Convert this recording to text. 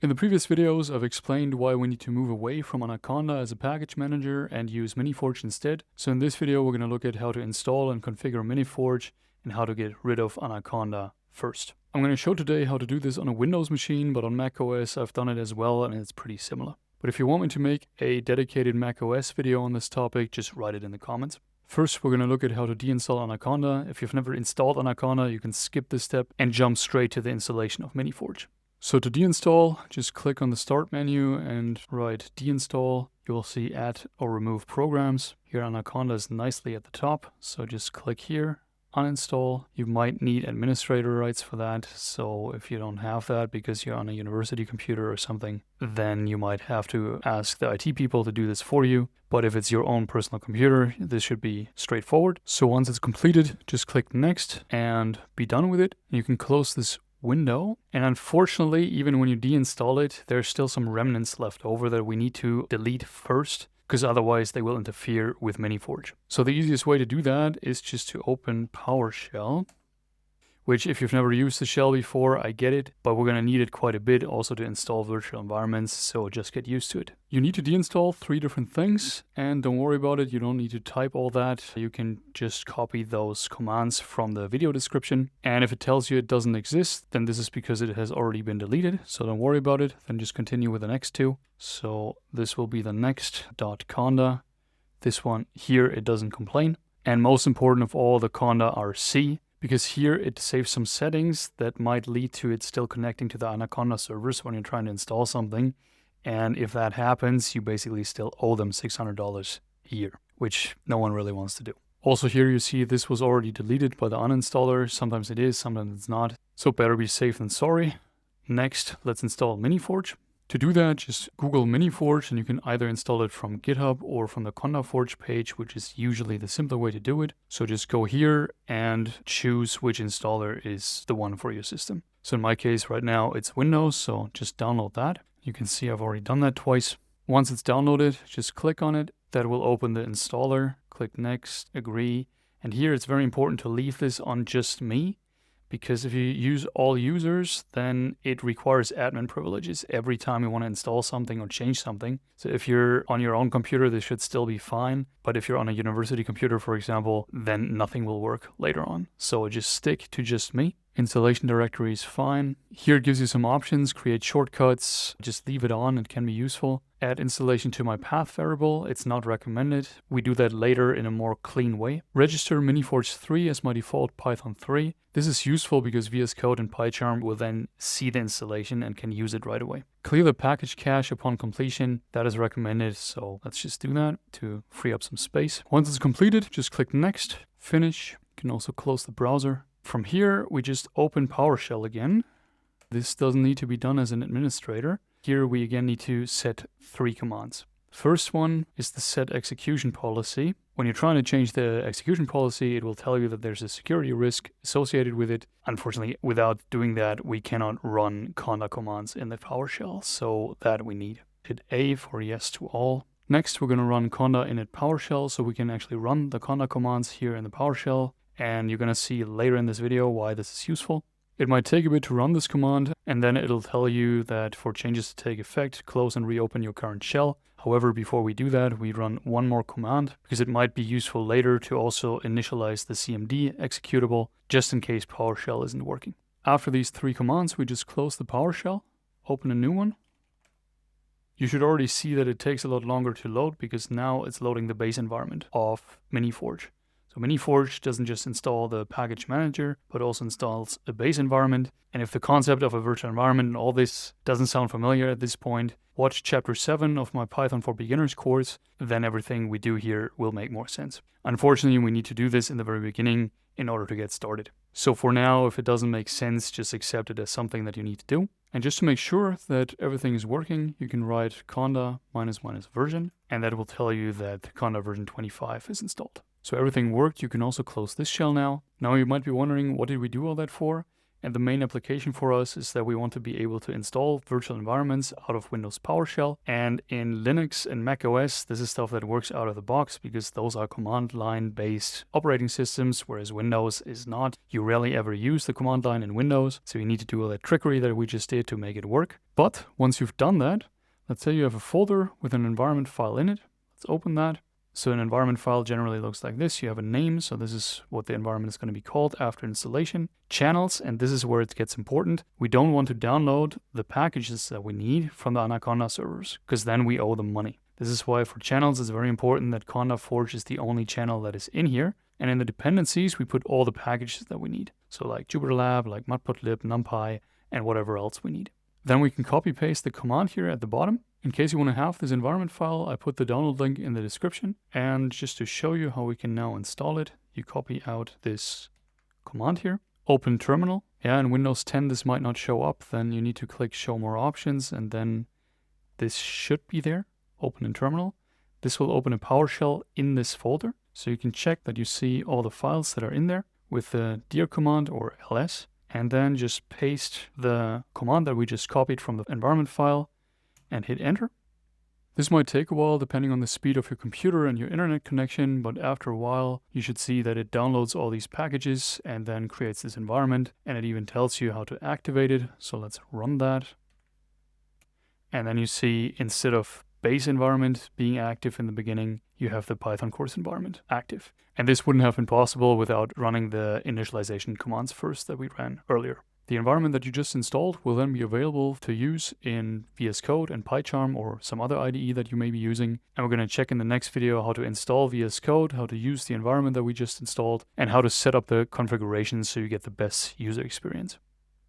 In the previous videos, I've explained why we need to move away from Anaconda as a package manager and use Miniforge instead. So in this video, we're going to look at how to install and configure Miniforge and how to get rid of Anaconda first. I'm going to show today how to do this on a Windows machine, but on macOS I've done it as well and it's pretty similar. But if you want me to make a dedicated macOS video on this topic, just write it in the comments. First, we're going to look at how to deinstall Anaconda. If you've never installed Anaconda, you can skip this step and jump straight to the installation of Miniforge. So to deinstall, just click on the Start menu and write deinstall. You will see Add or Remove Programs. Here Anaconda is nicely at the top, so just click here, uninstall. You might need administrator rights for that, so if you don't have that because you're on a university computer or something, then you might have to ask the IT people to do this for you. But if it's your own personal computer, this should be straightforward. So once it's completed, just click Next and be done with it. You can close this window, and unfortunately, even when you deinstall it, there's still some remnants left over that we need to delete first, because otherwise they will interfere with Miniforge. So the easiest way to do that is just to open PowerShell, which if you've never used the shell before, I get it, but we're going to need it quite a bit also to install virtual environments, so just get used to it. You need to deinstall 3 different things, and don't worry about it, you don't need to type all that. You can just copy those commands from the video description, and if it tells you it doesn't exist, then this is because it has already been deleted, so don't worry about it. Then just continue with the next 2. So this will be the next.conda. This one here, it doesn't complain. And most important of all, the conda RC, because here it saves some settings that might lead to it still connecting to the Anaconda servers when you're trying to install something. And if that happens, you basically still owe them $600 a year, which no one really wants to do. Also here you see this was already deleted by the uninstaller. Sometimes it is, sometimes it's not. So better be safe than sorry. Next, let's install Miniforge. To do that, just Google Miniforge and you can either install it from GitHub or from the conda-forge page, which is usually the simpler way to do it. So just go here and choose which installer is the one for your system. So in my case right now it's Windows, so just download that. You can see I've already done that twice. Once it's downloaded, just click on it. That will open the installer. Click Next, Agree. And here it's very important to leave this on just me, because if you use all users, then it requires admin privileges every time you want to install something or change something. So if you're on your own computer, this should still be fine. But if you're on a university computer, for example, then nothing will work later on. So just stick to just me. Installation directory is fine. Here it gives you some options, create shortcuts, just leave it on, it can be useful. Add installation to my path variable, it's not recommended. We do that later in a more clean way. Register Miniforge 3 as my default Python 3. This is useful because VS Code and PyCharm will then see the installation and can use it right away. Clear the package cache upon completion, that is recommended, so let's just do that to free up some space. Once it's completed, just click Next, Finish. You can also close the browser. From here, we just open PowerShell again. This doesn't need to be done as an administrator. Here we again need to set 3 commands. First one is the Set-ExecutionPolicy. When you're trying to change the execution policy, it will tell you that there's a security risk associated with it. Unfortunately, without doing that, we cannot run conda commands in the PowerShell, so that we need. Hit A for yes to all. Next, we're going to run conda init PowerShell, so we can actually run the conda commands here in the PowerShell. And you're going to see later in this video why this is useful. It might take a bit to run this command, and then it'll tell you that for changes to take effect, close and reopen your current shell. However, before we do that, we run one more command, because it might be useful later to also initialize the CMD executable, just in case PowerShell isn't working. After these 3 commands, we just close the PowerShell, open a new one. You should already see that it takes a lot longer to load, because now it's loading the base environment of Miniforge. So Miniforge doesn't just install the package manager, but also installs a base environment. And if the concept of a virtual environment and all this doesn't sound familiar at this point, watch chapter 7 of my Python for Beginners course, then everything we do here will make more sense. Unfortunately, we need to do this in the very beginning in order to get started. So for now, if it doesn't make sense, just accept it as something that you need to do. And just to make sure that everything is working, you can write conda -- version, and that will tell you that conda version 25 is installed. So everything worked. You can also close this shell now. Now you might be wondering, what did we do all that for? And the main application for us is that we want to be able to install virtual environments out of Windows PowerShell. And in Linux and Mac OS, this is stuff that works out of the box because those are command line based operating systems, whereas Windows is not. You rarely ever use the command line in Windows, so you need to do all that trickery that we just did to make it work. But once you've done that, let's say you have a folder with an environment file in it. Let's open that. So an environment file generally looks like this. You have a name, so this is what the environment is going to be called after installation. Channels, and this is where it gets important. We don't want to download the packages that we need from the Anaconda servers, because then we owe them money. This is why for channels it's very important that conda-forge is the only channel that is in here. And in the dependencies, we put all the packages that we need. So like JupyterLab, like Matplotlib, NumPy, and whatever else we need. Then we can copy paste the command here at the bottom. In case you want to have this environment file, I put the download link in the description. And just to show you how we can now install it, you copy out this command here, open terminal. Yeah, in Windows 10 this might not show up, then you need to click show more options and then this should be there, open in terminal. This will open a PowerShell in this folder. So you can check that you see all the files that are in there with the dir command or ls. And then just paste the command that we just copied from the environment file and hit enter. This might take a while depending on the speed of your computer and your internet connection, but after a while you should see that it downloads all these packages and then creates this environment, and it even tells you how to activate it. So let's run that. And then you see instead of base environment being active in the beginning, you have the Python course environment active. And this wouldn't have been possible without running the initialization commands first that we ran earlier. The environment that you just installed will then be available to use in VS Code and PyCharm or some other IDE that you may be using. And we're going to check in the next video how to install VS Code, how to use the environment that we just installed, and how to set up the configurations so you get the best user experience.